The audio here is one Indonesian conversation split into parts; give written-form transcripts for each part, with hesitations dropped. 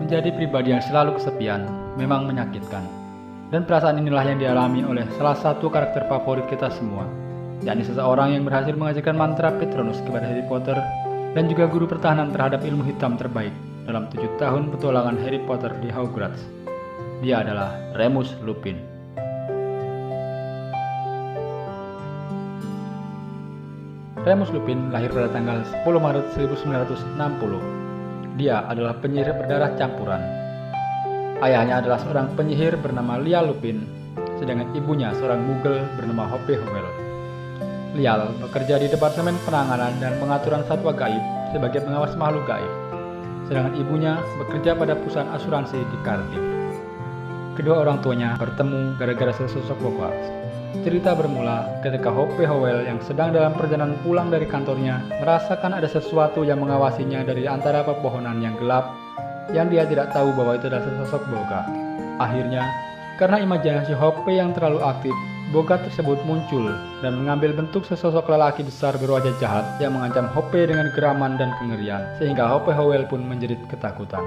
Menjadi pribadi yang selalu kesepian memang menyakitkan. Dan perasaan inilah yang dialami oleh salah satu karakter favorit kita semua, yakni seseorang yang berhasil mengajarkan mantra Patronus kepada Harry Potter dan juga guru pertahanan terhadap ilmu hitam terbaik dalam 7 tahun petualangan Harry Potter di Hogwarts. Dia adalah Remus Lupin. Remus Lupin lahir pada tanggal 10 Maret 1960. Dia adalah penyihir berdarah campuran. Ayahnya adalah seorang penyihir bernama Lial Lupin, sedangkan ibunya seorang mugel bernama Hope Howell. Lial bekerja di Departemen Penanganan dan Pengaturan Satwa Gaib sebagai pengawas makhluk gaib, sedangkan ibunya bekerja pada perusahaan asuransi di Cardiff. Kedua orang tuanya bertemu gara-gara sesosok Hogwarts. Cerita bermula ketika Hope Howell yang sedang dalam perjalanan pulang dari kantornya merasakan ada sesuatu yang mengawasinya dari antara pepohonan yang gelap yang dia tidak tahu bahwa itu adalah sesosok Bogart. Akhirnya, karena imajinasi Hope yang terlalu aktif, Bogart tersebut muncul dan mengambil bentuk sesosok lelaki besar berwajah jahat yang mengancam Hope dengan geraman dan kengerian, sehingga Hope Howell pun menjerit ketakutan.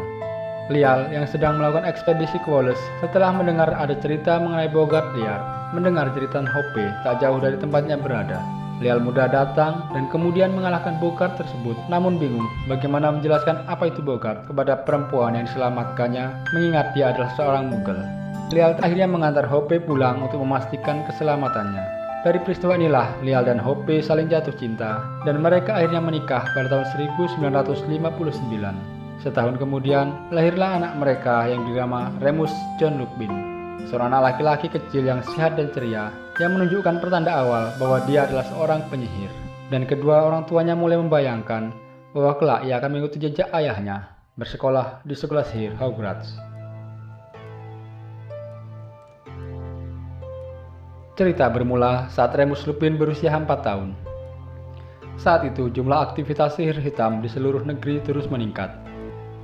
Lial yang sedang melakukan ekspedisi ke Wallace setelah mendengar ada cerita mengenai Bogart liar, mendengar jeritan Hope tak jauh dari tempatnya berada. Lial muda datang dan kemudian mengalahkan Bogart tersebut, namun bingung bagaimana menjelaskan apa itu Bogart kepada perempuan yang diselamatkannya, mengingat dia adalah seorang mugel. Lial akhirnya mengantar Hope pulang untuk memastikan keselamatannya. Dari peristiwa inilah Lial dan Hope saling jatuh cinta dan mereka akhirnya menikah pada tahun 1959. Setahun kemudian lahirlah anak mereka yang dinama Remus John Lupin, seorang anak laki-laki kecil yang sehat dan ceria yang menunjukkan pertanda awal bahwa dia adalah seorang penyihir. Dan kedua orang tuanya mulai membayangkan bahwa kelak ia akan mengikuti jejak ayahnya, bersekolah di sekolah sihir Hogwarts. Cerita bermula saat Remus Lupin berusia 4 tahun. Saat itu jumlah aktivitas sihir hitam di seluruh negeri terus meningkat,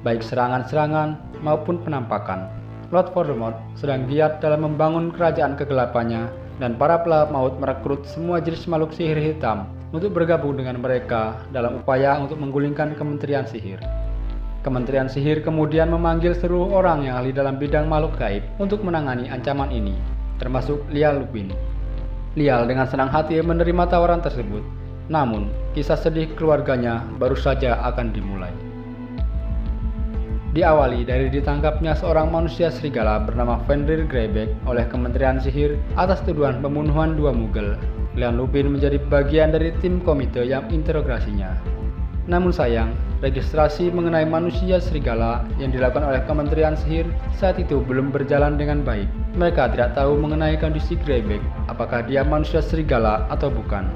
baik serangan-serangan maupun penampakan. Lord Voldemort sedang giat dalam membangun kerajaan kegelapannya, dan para pelahap maut merekrut semua jenis makhluk sihir hitam untuk bergabung dengan mereka dalam upaya untuk menggulingkan Kementerian Sihir. Kementerian Sihir kemudian memanggil seluruh orang yang ahli dalam bidang makhluk gaib untuk menangani ancaman ini, termasuk Lial Lupin. Lial dengan senang hati menerima tawaran tersebut, namun kisah sedih keluarganya baru saja akan dimulai. Diawali dari ditangkapnya seorang manusia serigala bernama Fenrir Greyback oleh Kementerian Sihir atas tuduhan pembunuhan 2 mugel. Lial Lupin menjadi bagian dari tim komite yang interogasinya. Namun sayang, registrasi mengenai manusia serigala yang dilakukan oleh Kementerian Sihir saat itu belum berjalan dengan baik. Mereka tidak tahu mengenai kondisi Greyback, apakah dia manusia serigala atau bukan.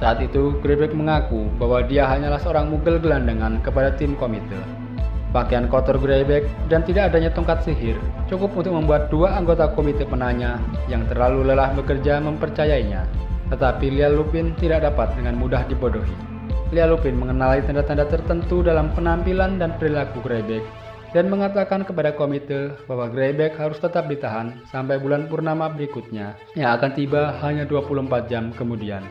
Saat itu, Greyback mengaku bahwa dia hanyalah seorang mugel gelandangan kepada tim komite. Pakaian kotor Greyback dan tidak adanya tongkat sihir cukup untuk membuat 2 anggota komite penanya yang terlalu lelah bekerja mempercayainya. Tetapi Lial Lupin tidak dapat dengan mudah dibodohi. Lial Lupin mengenali tanda-tanda tertentu dalam penampilan dan perilaku Greyback dan mengatakan kepada komite bahwa Greyback harus tetap ditahan sampai bulan purnama berikutnya yang akan tiba hanya 24 jam kemudian.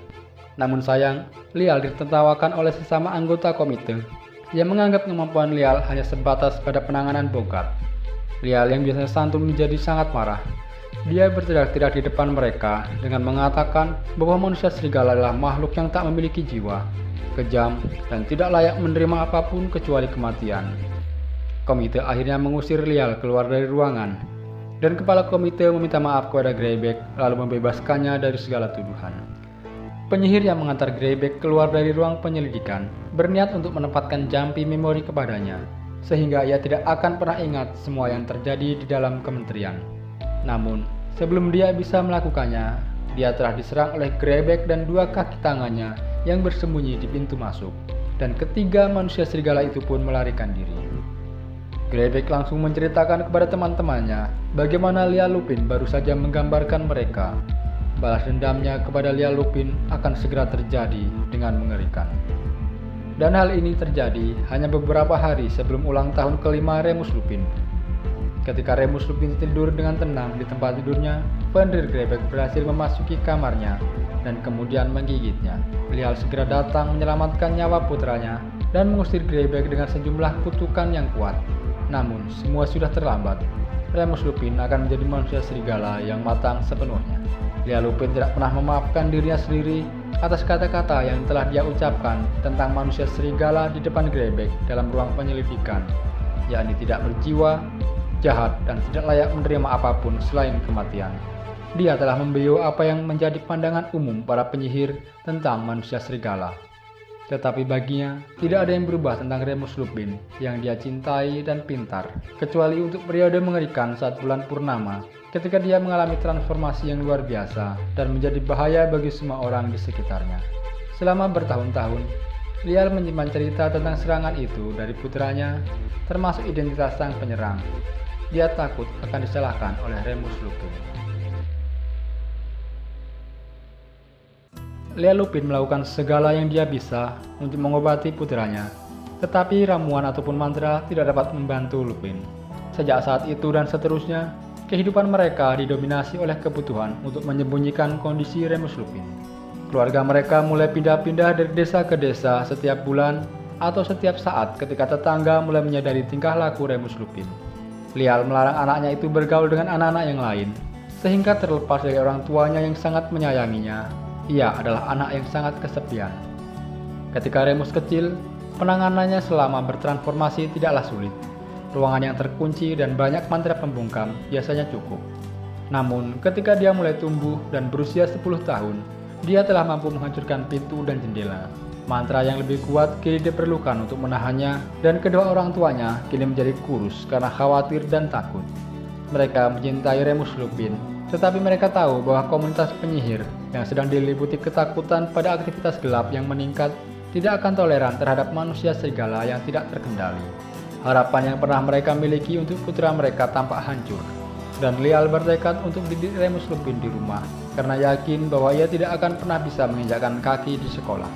Namun sayang, Lial ditertawakan oleh sesama anggota komite yang menganggap kemampuan Lial hanya sebatas pada penanganan Bogart. Lial yang biasanya santun menjadi sangat marah. Dia berteriak-teriak di depan mereka dengan mengatakan bahwa manusia serigala adalah makhluk yang tak memiliki jiwa, kejam, dan tidak layak menerima apapun kecuali kematian. Komite akhirnya mengusir Lial keluar dari ruangan, dan kepala komite meminta maaf kepada Greyback lalu membebaskannya dari segala tuduhan. Penyihir yang mengantar Greyback keluar dari ruang penyelidikan berniat untuk menempatkan jampi memori kepadanya, sehingga ia tidak akan pernah ingat semua yang terjadi di dalam kementerian. Namun, sebelum dia bisa melakukannya, dia telah diserang oleh Greyback dan 2 kaki tangannya yang bersembunyi di pintu masuk, dan ketiga manusia serigala itu pun melarikan diri. Greyback langsung menceritakan kepada teman-temannya bagaimana Lial Lupin baru saja menggambarkan mereka. Balas dendamnya kepada Lial Lupin akan segera terjadi dengan mengerikan. Dan hal ini terjadi hanya beberapa hari sebelum ulang tahun kelima Remus Lupin. Ketika Remus Lupin tidur dengan tenang di tempat tidurnya, Fenrir Greyback berhasil memasuki kamarnya dan kemudian menggigitnya. Lial segera datang menyelamatkan nyawa putranya dan mengusir Greyback dengan sejumlah kutukan yang kuat. Namun, semua sudah terlambat. Remus Lupin akan menjadi manusia serigala yang matang sepenuhnya. Lia Lupin tidak pernah memaafkan dirinya sendiri atas kata-kata yang telah dia ucapkan tentang manusia serigala di depan Greyback dalam ruang penyelidikan, yakni tidak berjiwa, jahat, dan tidak layak menerima apapun selain kematian. Dia telah membeu apa yang menjadi pandangan umum para penyihir tentang manusia serigala. Tetapi baginya, tidak ada yang berubah tentang Remus Lupin yang dia cintai dan pintar, kecuali untuk periode mengerikan saat bulan purnama, ketika dia mengalami transformasi yang luar biasa dan menjadi bahaya bagi semua orang di sekitarnya. Selama bertahun-tahun, Lial menyimpan cerita tentang serangan itu dari putranya, termasuk identitas sang penyerang. Dia takut akan disalahkan oleh Remus Lupin. Lia Lupin melakukan segala yang dia bisa untuk mengobati putranya, tetapi ramuan ataupun mantra tidak dapat membantu Lupin. Sejak saat itu dan seterusnya, kehidupan mereka didominasi oleh kebutuhan untuk menyembunyikan kondisi Remus Lupin. Keluarga mereka mulai pindah-pindah dari desa ke desa setiap bulan atau setiap saat ketika tetangga mulai menyadari tingkah laku Remus Lupin. Lial melarang anaknya itu bergaul dengan anak-anak yang lain, sehingga terlepas dari orang tuanya yang sangat menyayanginya, ia adalah anak yang sangat kesepian. Ketika Remus kecil, penanganannya selama bertransformasi tidaklah sulit. Ruangan yang terkunci dan banyak mantra pembungkam biasanya cukup. Namun, ketika dia mulai tumbuh dan berusia 10 tahun, dia telah mampu menghancurkan pintu dan jendela. Mantra yang lebih kuat kini diperlukan untuk menahannya, dan kedua orang tuanya kini menjadi kurus karena khawatir dan takut. Mereka mencintai Remus Lupin, tetapi mereka tahu bahwa komunitas penyihir yang sedang diliputi ketakutan pada aktivitas gelap yang meningkat tidak akan toleran terhadap manusia serigala yang tidak terkendali. Harapan yang pernah mereka miliki untuk putra mereka tampak hancur, dan Lial bertekad untuk didik Remus Lupin di rumah karena yakin bahwa ia tidak akan pernah bisa menginjakkan kaki di sekolah.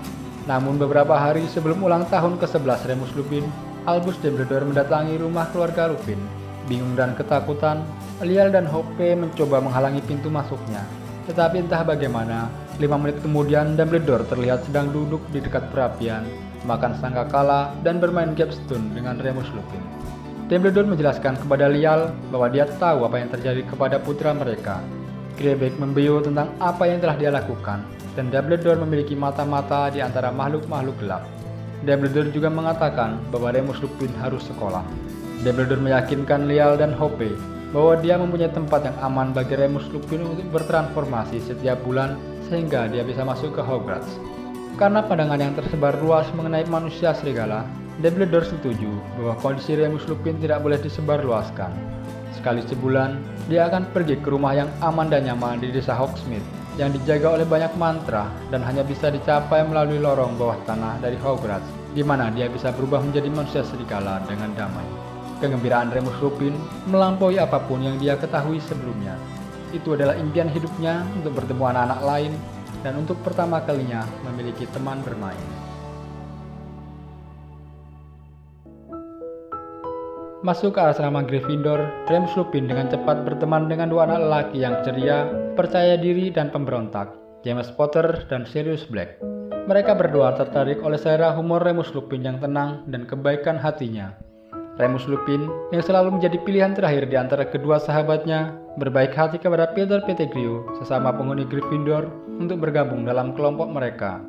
Namun beberapa hari sebelum ulang tahun ke-11 Remus Lupin, Albus Dumbledore mendatangi rumah keluarga Lupin. Bingung dan ketakutan, Lial dan Hope mencoba menghalangi pintu masuknya. Tetapi entah bagaimana, 5 menit kemudian Dumbledore terlihat sedang duduk di dekat perapian, makan sangkakala, dan bermain Gapstone dengan Remus Lupin. Dumbledore menjelaskan kepada Lial bahwa dia tahu apa yang terjadi kepada putra mereka. Greyback membeu tentang apa yang telah dia lakukan, dan Dumbledore memiliki mata-mata di antara makhluk-makhluk gelap. Dumbledore juga mengatakan bahwa Remus Lupin harus sekolah. Dumbledore meyakinkan Lial dan Hope bahwa dia mempunyai tempat yang aman bagi Remus Lupin untuk bertransformasi setiap bulan sehingga dia bisa masuk ke Hogwarts. Karena pandangan yang tersebar luas mengenai manusia serigala, Dumbledore setuju bahwa kondisi Remus Lupin tidak boleh disebarluaskan. Sekali sebulan, dia akan pergi ke rumah yang aman dan nyaman di desa Hogsmeade yang dijaga oleh banyak mantra dan hanya bisa dicapai melalui lorong bawah tanah dari Hogwarts, di mana dia bisa berubah menjadi manusia serigala dengan damai. Kegembiraan Remus Lupin melampaui apapun yang dia ketahui sebelumnya. Itu adalah impian hidupnya untuk bertemu anak-anak lain dan untuk pertama kalinya memiliki teman bermain. Masuk ke asrama Gryffindor, Remus Lupin dengan cepat berteman dengan dua anak lelaki yang ceria, percaya diri, dan pemberontak, James Potter dan Sirius Black. Mereka berdua tertarik oleh selera humor Remus Lupin yang tenang dan kebaikan hatinya. Remus Lupin, yang selalu menjadi pilihan terakhir di antara kedua sahabatnya, berbaik hati kepada Peter Pettigrew, sesama penghuni Gryffindor, untuk bergabung dalam kelompok mereka.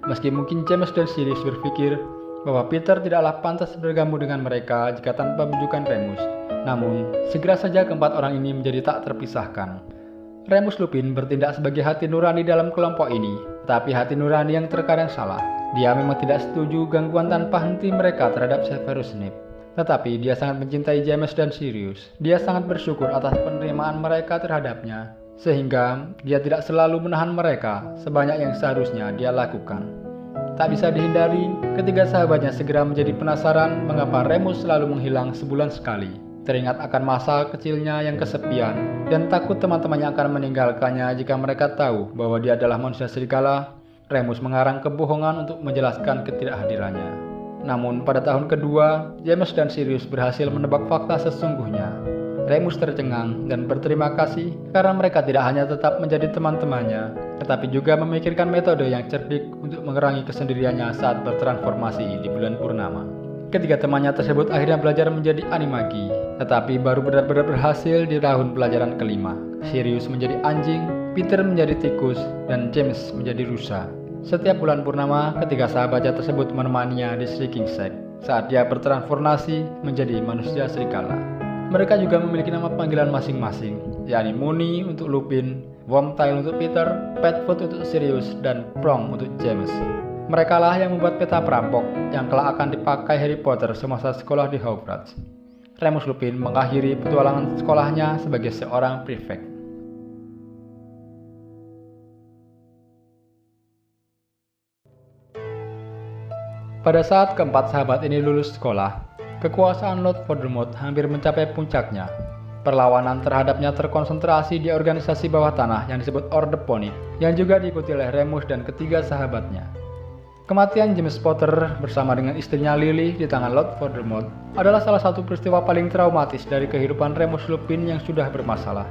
Meski mungkin James dan Sirius berpikir bahwa Peter tidaklah pantas bergabung dengan mereka jika tanpa bujukan Remus, namun segera saja keempat orang ini menjadi tak terpisahkan. Remus Lupin bertindak sebagai hati nurani dalam kelompok ini, tapi hati nurani yang terkadang salah. Dia memang tidak setuju gangguan tanpa henti mereka terhadap Severus Snape. Tetapi dia sangat mencintai James dan Sirius. Dia sangat bersyukur atas penerimaan mereka terhadapnya, sehingga dia tidak selalu menahan mereka sebanyak yang seharusnya dia lakukan. Tak bisa dihindari, ketiga sahabatnya segera menjadi penasaran mengapa Remus selalu menghilang sebulan sekali. Teringat akan masa kecilnya yang kesepian, dan takut teman-temannya akan meninggalkannya jika mereka tahu bahwa dia adalah manusia serigala, Remus mengarang kebohongan untuk menjelaskan ketidakhadirannya. Namun pada tahun kedua, James dan Sirius berhasil menebak fakta sesungguhnya. Remus tercengang dan berterima kasih karena mereka tidak hanya tetap menjadi teman-temannya, tetapi juga memikirkan metode yang cerdik untuk mengurangi kesendiriannya saat bertransformasi di bulan purnama. Ketiga temannya tersebut akhirnya belajar menjadi animagi, tetapi baru benar-benar berhasil di tahun pelajaran kelima. Sirius menjadi anjing, Peter menjadi tikus, dan James menjadi rusa. Setiap bulan purnama, ketiga sahabatnya tersebut menemaninya di Shrieking Shack saat dia bertransformasi menjadi manusia serigala. Mereka juga memiliki nama panggilan masing-masing, yakni Mooney untuk Lupin, Wormtail untuk Peter, Padfoot untuk Sirius, dan Prong untuk James. Mereka lah yang membuat peta perampok yang kelak akan dipakai Harry Potter semasa sekolah di Hogwarts. Remus Lupin mengakhiri petualangan sekolahnya sebagai seorang prefect. Pada saat keempat sahabat ini lulus sekolah, kekuasaan Lord Voldemort hampir mencapai puncaknya. Perlawanan terhadapnya terkonsentrasi di organisasi bawah tanah yang disebut Orde Pony, yang juga diikuti oleh Remus dan ketiga sahabatnya. Kematian James Potter bersama dengan istrinya Lily di tangan Lord Voldemort adalah salah satu peristiwa paling traumatis dari kehidupan Remus Lupin yang sudah bermasalah.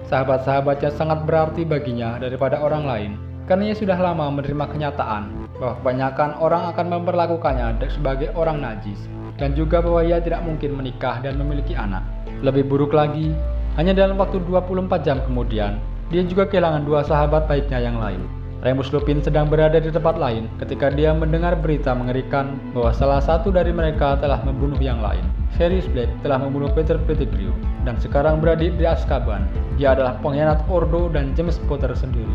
Sahabat-sahabatnya sangat berarti baginya daripada orang lain, karena ia sudah lama menerima kenyataan bahwa kebanyakan orang akan memperlakukannya sebagai orang najis, dan juga bahwa ia tidak mungkin menikah dan memiliki anak. Lebih buruk lagi, hanya dalam waktu 24 jam kemudian, dia juga kehilangan dua sahabat baiknya yang lain. Remus Lupin sedang berada di tempat lain ketika dia mendengar berita mengerikan bahwa salah satu dari mereka telah membunuh yang lain. Sirius Black telah membunuh Peter Pettigrew dan sekarang berada di Azkaban. Dia adalah pengkhianat Ordo dan James Potter sendiri.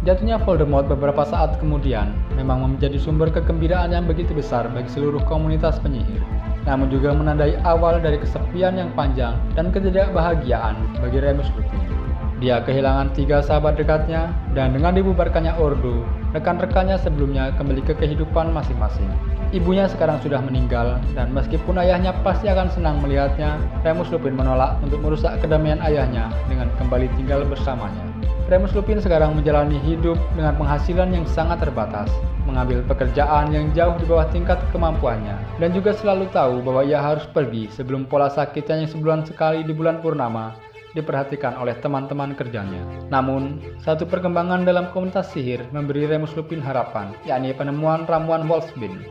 Jatuhnya Voldemort beberapa saat kemudian memang menjadi sumber kegembiraan yang begitu besar bagi seluruh komunitas penyihir, namun juga menandai awal dari kesepian yang panjang dan ketidakbahagiaan bagi Remus Lupin. Dia kehilangan tiga sahabat dekatnya, dan dengan dibubarkannya Ordo, rekan-rekannya sebelumnya kembali ke kehidupan masing-masing. Ibunya sekarang sudah meninggal, dan meskipun ayahnya pasti akan senang melihatnya, Remus Lupin menolak untuk merusak kedamaian ayahnya dengan kembali tinggal bersamanya. Remus Lupin sekarang menjalani hidup dengan penghasilan yang sangat terbatas, mengambil pekerjaan yang jauh di bawah tingkat kemampuannya, dan juga selalu tahu bahwa ia harus pergi sebelum pola sakitnya yang sebulan sekali di bulan purnama diperhatikan oleh teman-teman kerjanya. Namun, satu perkembangan dalam komunitas sihir memberi Remus Lupin harapan, yakni penemuan ramuan Wolfsbane.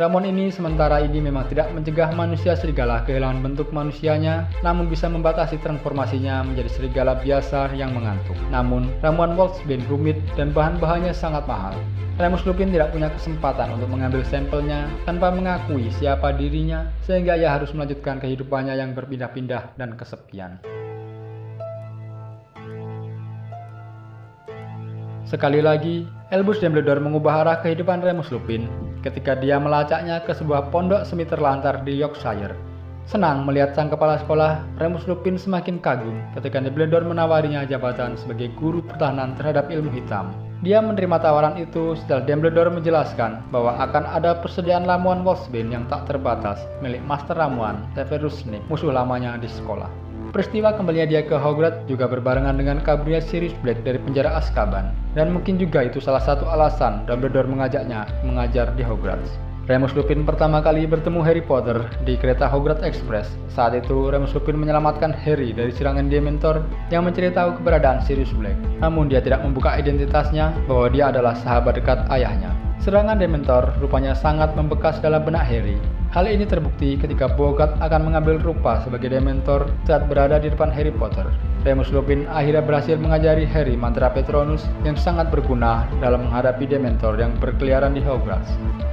Ramuan ini sementara ini memang tidak mencegah manusia serigala kehilangan bentuk manusianya, namun bisa membatasi transformasinya menjadi serigala biasa yang mengantuk. Namun, ramuan Wolfsbane rumit dan bahan-bahannya sangat mahal. Remus Lupin tidak punya kesempatan untuk mengambil sampelnya tanpa mengakui siapa dirinya, sehingga ia harus melanjutkan kehidupannya yang berpindah-pindah dan kesepian. Sekali lagi, Albus Dumbledore mengubah arah kehidupan Remus Lupin ketika dia melacaknya ke sebuah pondok semi terlantar di Yorkshire. Senang melihat sang kepala sekolah, Remus Lupin semakin kagum ketika Dumbledore menawarinya jabatan sebagai guru pertahanan terhadap ilmu hitam. Dia menerima tawaran itu setelah Dumbledore menjelaskan bahwa akan ada persediaan ramuan Wolfsbane yang tak terbatas milik Master Ramuan Severus Snape, musuh lamanya di sekolah. Peristiwa kembalinya dia ke Hogwarts juga berbarengan dengan kaburnya Sirius Black dari penjara Azkaban, dan mungkin juga itu salah satu alasan Dumbledore mengajaknya mengajar di Hogwarts. Remus Lupin pertama kali bertemu Harry Potter di kereta Hogwarts Express. Saat itu Remus Lupin menyelamatkan Harry dari serangan Dementor yang mencari tahu keberadaan Sirius Black. Namun dia tidak membuka identitasnya bahwa dia adalah sahabat dekat ayahnya. Serangan Dementor rupanya sangat membekas dalam benak Harry. Hal ini terbukti ketika Bogat akan mengambil rupa sebagai Dementor saat berada di depan Harry Potter. Remus Lupin akhirnya berhasil mengajari Harry mantra Patronus yang sangat berguna dalam menghadapi Dementor yang berkeliaran di Hogwarts.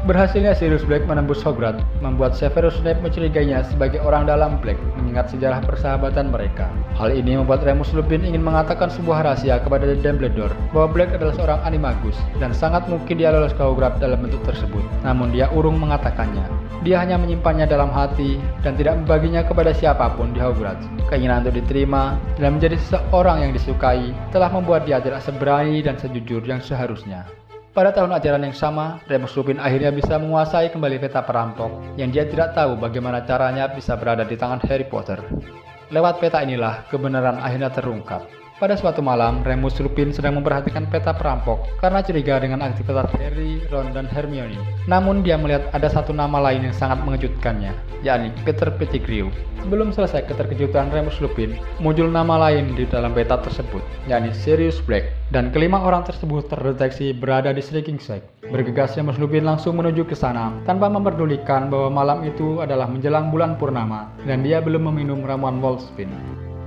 Berhasilnya Sirius Black menembus Hogwarts membuat Severus Snape mencurigainya sebagai orang dalam Black, mengingat sejarah persahabatan mereka. Hal ini membuat Remus Lupin ingin mengatakan sebuah rahasia kepada Dumbledore bahwa Black adalah seorang animagus dan sangat mungkin dia lolos ke Hogwarts dalam bentuk tersebut. Namun dia urung mengatakannya. Dia hanya menyimpannya dalam hati dan tidak membaginya kepada siapapun di Hogwarts. Keinginan untuk diterima dan menjadi seseorang yang disukai telah membuat dia tidak seberani dan sejujur yang seharusnya. Pada tahun ajaran yang sama, Remus Lupin akhirnya bisa menguasai kembali peta perampok yang dia tidak tahu bagaimana caranya bisa berada di tangan Harry Potter. Lewat peta inilah kebenaran akhirnya terungkap. Pada suatu malam, Remus Lupin sedang memperhatikan peta perampok karena curiga dengan aktivitas Harry, Ron, dan Hermione. Namun dia melihat ada satu nama lain yang sangat mengejutkannya, yakni Peter Pettigrew. Belum selesai keterkejutan Remus Lupin, muncul nama lain di dalam peta tersebut, yakni Sirius Black. Dan kelima orang tersebut terdeteksi berada di Shrieking Shack. Bergegas Remus Lupin langsung menuju ke sana tanpa memperdulikan bahwa malam itu adalah menjelang bulan purnama dan dia belum meminum ramuan Wolfsbane.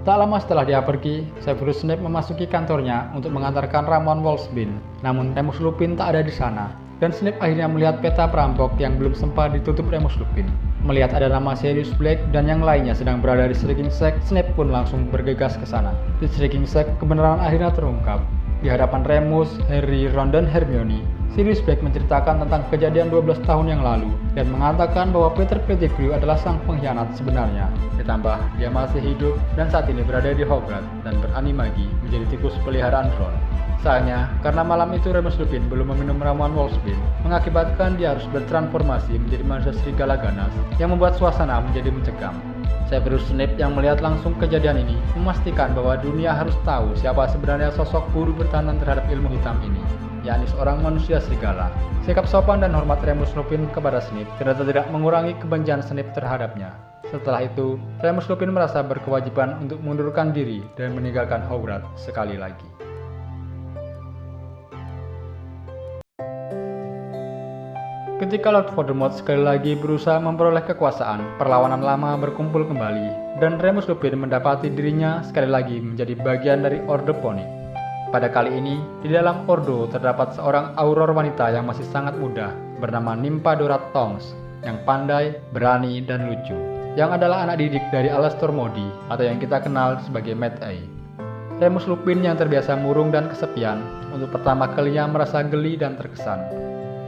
Tak lama setelah dia pergi, Severus Snape memasuki kantornya untuk mengantarkan ramuan Wolfsbane. Namun Remus Lupin tak ada di sana, dan Snape akhirnya melihat peta perampok yang belum sempat ditutup Remus Lupin. Melihat ada nama Sirius Black dan yang lainnya sedang berada di Shrieking Shack, Snape pun langsung bergegas ke sana. Di Shrieking Shack, kebenaran akhirnya terungkap. Di hadapan Remus, Harry, Ron, dan Hermione, Sirius Black menceritakan tentang kejadian 12 tahun yang lalu dan mengatakan bahwa Peter Pettigrew adalah sang pengkhianat sebenarnya. Ditambah, dia masih hidup dan saat ini berada di Hogwarts dan beranimagi menjadi tikus peliharaan Ron. Sayangnya, karena malam itu Remus Lupin belum meminum ramuan Wolfsbane, mengakibatkan dia harus bertransformasi menjadi manusia serigala ganas yang membuat suasana menjadi mencekam. Severus Snape yang melihat langsung kejadian ini memastikan bahwa dunia harus tahu siapa sebenarnya sosok guru bertahanan terhadap ilmu hitam ini, yakni seorang manusia serigala. Sikap sopan dan hormat Remus Lupin kepada Snape ternyata tidak mengurangi kebencian Snape terhadapnya. Setelah itu, Remus Lupin merasa berkewajiban untuk mengundurkan diri dan meninggalkan Hogwarts sekali lagi. Ketika Lord Voldemort sekali lagi berusaha memperoleh kekuasaan, perlawanan lama berkumpul kembali, dan Remus Lupin mendapati dirinya sekali lagi menjadi bagian dari Orde Phoenix. Pada kali ini, di dalam Ordo terdapat seorang auror wanita yang masih sangat muda, bernama Nymphadora Tonks, yang pandai, berani, dan lucu, yang adalah anak didik dari Alastor Moody, atau yang kita kenal sebagai Mad Eye. Remus Lupin yang terbiasa murung dan kesepian, untuk pertama kalinya merasa geli dan terkesan.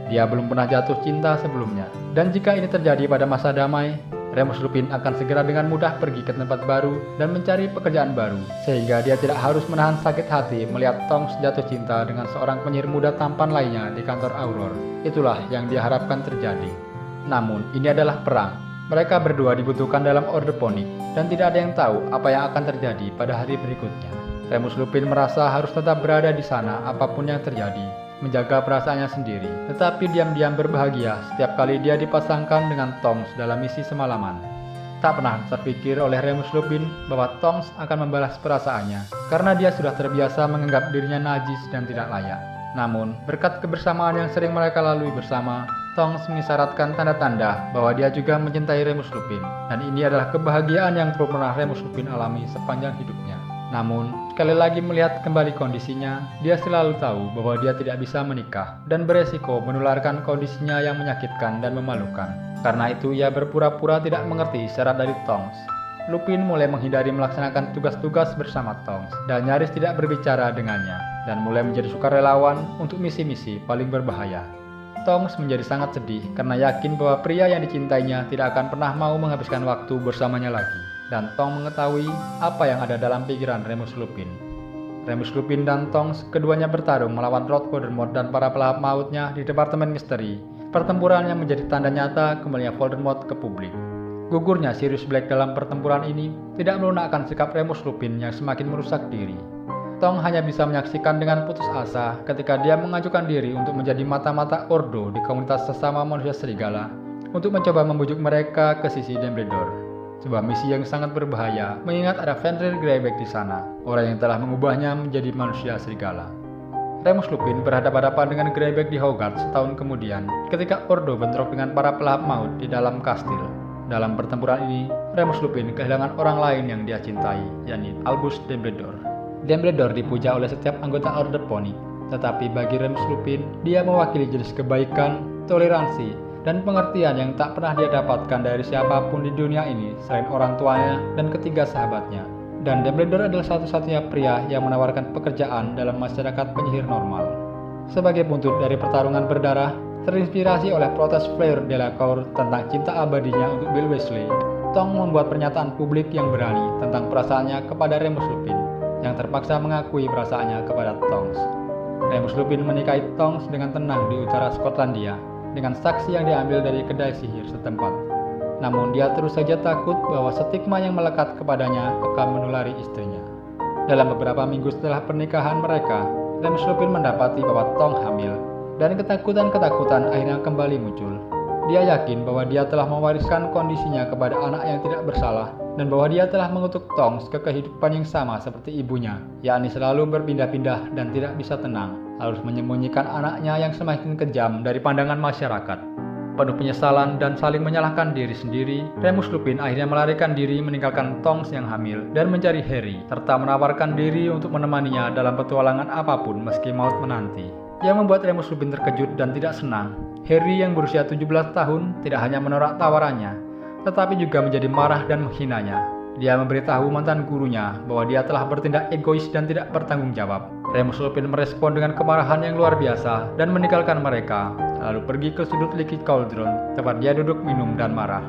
Dia belum pernah jatuh cinta sebelumnya, dan jika ini terjadi pada masa damai, Remus Lupin akan segera dengan mudah pergi ke tempat baru dan mencari pekerjaan baru, sehingga dia tidak harus menahan sakit hati melihat Tonks jatuh cinta dengan seorang penyihir muda tampan lainnya di kantor Auror. Itulah yang dia harapkan terjadi. Namun, ini adalah perang. Mereka berdua dibutuhkan dalam Orde Phoenix, dan tidak ada yang tahu apa yang akan terjadi pada hari berikutnya. Remus Lupin merasa harus tetap berada di sana apapun yang terjadi, menjaga perasaannya sendiri, tetapi diam-diam berbahagia setiap kali dia dipasangkan dengan Tonks dalam misi semalaman. Tak pernah terpikir oleh Remus Lupin bahwa Tonks akan membalas perasaannya, karena dia sudah terbiasa menganggap dirinya najis dan tidak layak. Namun, berkat kebersamaan yang sering mereka lalui bersama, Tonks mengisyaratkan tanda-tanda bahwa dia juga mencintai Remus Lupin, dan ini adalah kebahagiaan yang belum pernah Remus Lupin alami sepanjang hidupnya. Namun, sekali lagi melihat kembali kondisinya, dia selalu tahu bahwa dia tidak bisa menikah dan beresiko menularkan kondisinya yang menyakitkan dan memalukan. Karena itu, ia berpura-pura tidak mengerti syarat dari Tonks. Lupin mulai menghindari melaksanakan tugas-tugas bersama Tonks dan nyaris tidak berbicara dengannya, dan mulai menjadi sukarelawan untuk misi-misi paling berbahaya. Tonks menjadi sangat sedih karena yakin bahwa pria yang dicintainya tidak akan pernah mau menghabiskan waktu bersamanya lagi. Dan Tonks mengetahui apa yang ada dalam pikiran Remus Lupin. Remus Lupin dan Tonks keduanya bertarung melawan Lord Voldemort dan para pelahap mautnya di Departemen Misteri. Pertempuran yang menjadi tanda nyata kembalinya Voldemort ke publik. Gugurnya Sirius Black dalam pertempuran ini tidak melunakkan sikap Remus Lupin yang semakin merusak diri. Tonks hanya bisa menyaksikan dengan putus asa ketika dia mengajukan diri untuk menjadi mata-mata Ordo di komunitas sesama manusia serigala untuk mencoba membujuk mereka ke sisi Dumbledore. Sebuah misi yang sangat berbahaya, mengingat ada Fenrir Greyback di sana, orang yang telah mengubahnya menjadi manusia serigala. Remus Lupin berhadapan-hadapan dengan Greyback di Hogwarts setahun kemudian, ketika Ordo bentrok dengan para pelahap maut di dalam kastil. Dalam pertempuran ini, Remus Lupin kehilangan orang lain yang dia cintai, yakni Albus Dumbledore. Dumbledore dipuja oleh setiap anggota Orde Phoenix, tetapi bagi Remus Lupin, dia mewakili jenis kebaikan, toleransi, dan pengertian yang tak pernah dia dapatkan dari siapapun di dunia ini selain orang tuanya dan ketiga sahabatnya. Dan Dumbledore adalah satu-satunya pria yang menawarkan pekerjaan dalam masyarakat penyihir normal. Sebagai buntut dari pertarungan berdarah, terinspirasi oleh protes Fleur Delacour tentang cinta abadinya untuk Bill Weasley, Tonks membuat pernyataan publik yang berani tentang perasaannya kepada Remus Lupin, yang terpaksa mengakui perasaannya kepada Tonks. Remus Lupin menikahi Tonks dengan tenang di utara Skotlandia, dengan saksi yang diambil dari kedai sihir setempat. Namun dia terus saja takut bahwa stigma yang melekat kepadanya akan menulari istrinya. Dalam beberapa minggu setelah pernikahan mereka, Remus Lupin mendapati bahwa Tong hamil, dan ketakutan-ketakutan akhirnya kembali muncul. Dia yakin bahwa dia telah mewariskan kondisinya kepada anak yang tidak bersalah, dan bahwa dia telah mengutuk Tongs ke kehidupan yang sama seperti ibunya, yakni selalu berpindah-pindah dan tidak bisa tenang, harus menyembunyikan anaknya yang semakin kejam dari pandangan masyarakat. Penuh penyesalan dan saling menyalahkan diri sendiri, Remus Lupin akhirnya melarikan diri meninggalkan Tongs yang hamil dan mencari Harry, serta menawarkan diri untuk menemaninya dalam petualangan apapun meski maut menanti. Yang membuat Remus Lupin terkejut dan tidak senang, Harry yang berusia 17 tahun tidak hanya menolak tawarannya, tetapi juga menjadi marah dan menghinanya. Dia memberitahu mantan gurunya bahwa dia telah bertindak egois dan tidak bertanggung jawab. Remus Lupin merespon dengan kemarahan yang luar biasa dan meninggalkan mereka, lalu pergi ke sudut Liquid Cauldron, tempat dia duduk minum dan marah.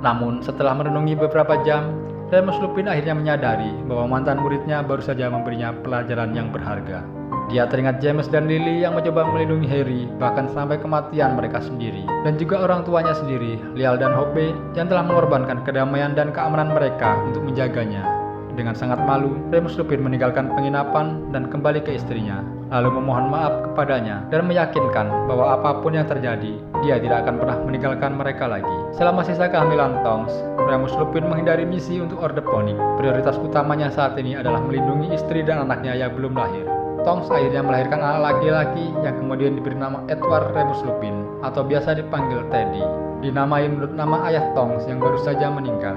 Namun setelah merenungi beberapa jam, Remus Lupin akhirnya menyadari bahwa mantan muridnya baru saja memberinya pelajaran yang berharga. Dia teringat James dan Lily yang mencoba melindungi Harry bahkan sampai kematian mereka sendiri, dan juga orang tuanya sendiri, Lial dan Hope, yang telah mengorbankan kedamaian dan keamanan mereka untuk menjaganya. Dengan sangat malu, Remus Lupin meninggalkan penginapan dan kembali ke istrinya, lalu memohon maaf kepadanya dan meyakinkan bahwa apapun yang terjadi, dia tidak akan pernah meninggalkan mereka lagi. Selama sisa kehamilan Tongs, Remus Lupin menghindari misi untuk Orde Pony. Prioritas utamanya saat ini adalah melindungi istri dan anaknya yang belum lahir. Tongs akhirnya melahirkan anak laki-laki yang kemudian diberi nama Edward Remus Lupin, atau biasa dipanggil Teddy, dinamai menurut nama ayah Tongs yang baru saja meninggal.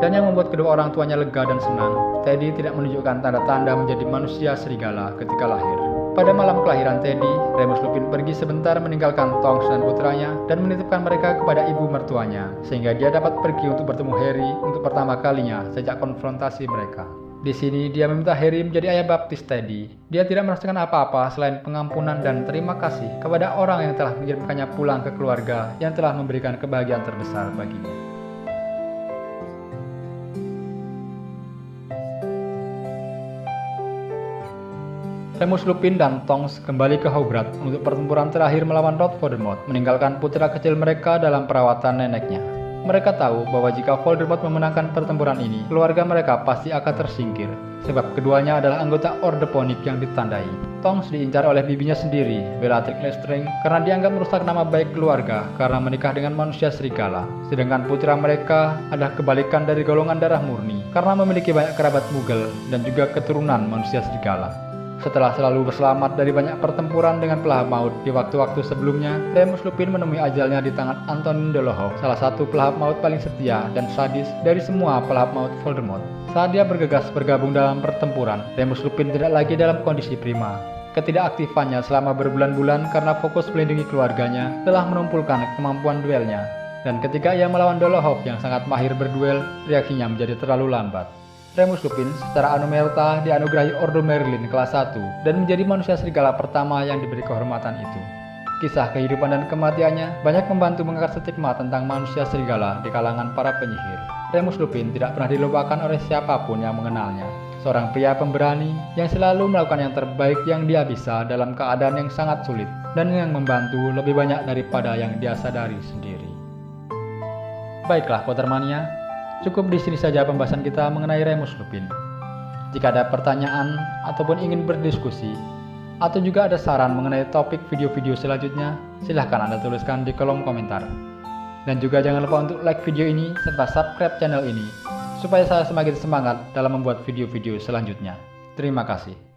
Dan yang membuat kedua orang tuanya lega dan senang, Teddy tidak menunjukkan tanda-tanda menjadi manusia serigala ketika lahir. Pada malam kelahiran Teddy, Remus Lupin pergi sebentar meninggalkan Tongs dan putranya dan menitipkan mereka kepada ibu mertuanya, sehingga dia dapat pergi untuk bertemu Harry untuk pertama kalinya sejak konfrontasi mereka. Di sini dia meminta Harry menjadi ayah baptis Teddy. Dia tidak merasakan apa-apa selain pengampunan dan terima kasih kepada orang yang telah mengirimkannya pulang ke keluarga yang telah memberikan kebahagiaan terbesar baginya. Remus Lupin dan Tongs kembali ke Hogwarts untuk pertempuran terakhir melawan Lord Voldemort, meninggalkan putra kecil mereka dalam perawatan neneknya. Mereka tahu bahwa jika Voldemort memenangkan pertempuran ini, keluarga mereka pasti akan tersingkir, sebab keduanya adalah anggota Orde Pony yang ditandai. Tongs diincar oleh bibinya sendiri, Bellatrix Lestrange, karena dianggap merusak nama baik keluarga karena menikah dengan manusia serigala. Sedangkan putra mereka adalah kebalikan dari golongan darah murni, karena memiliki banyak kerabat mugel dan juga keturunan manusia serigala. Setelah selalu berselamat dari banyak pertempuran dengan pelahap maut di waktu-waktu sebelumnya, Remus Lupin menemui ajalnya di tangan Antonin Dolohov, salah satu pelahap maut paling setia dan sadis dari semua pelahap maut Voldemort. Saat dia bergegas bergabung dalam pertempuran, Remus Lupin tidak lagi dalam kondisi prima. Ketidakaktifannya selama berbulan-bulan karena fokus melindungi keluarganya telah menumpulkan kemampuan duelnya. Dan ketika ia melawan Dolohov yang sangat mahir berduel, reaksinya menjadi terlalu lambat. Remus Lupin secara anumerta dianugerahi Ordo Merlin kelas 1 dan menjadi manusia serigala pertama yang diberi kehormatan itu. Kisah kehidupan dan kematiannya banyak membantu mengangkat stigma tentang manusia serigala di kalangan para penyihir. Remus Lupin tidak pernah dilupakan oleh siapapun yang mengenalnya. Seorang pria pemberani yang selalu melakukan yang terbaik yang dia bisa dalam keadaan yang sangat sulit dan yang membantu lebih banyak daripada yang dia sadari sendiri. Baiklah Pottermania, cukup di sini saja pembahasan kita mengenai Remus Lupin. Jika ada pertanyaan ataupun ingin berdiskusi, atau juga ada saran mengenai topik video-video selanjutnya, silahkan Anda tuliskan di kolom komentar. Dan juga jangan lupa untuk like video ini serta subscribe channel ini, supaya saya semakin semangat dalam membuat video-video selanjutnya. Terima kasih.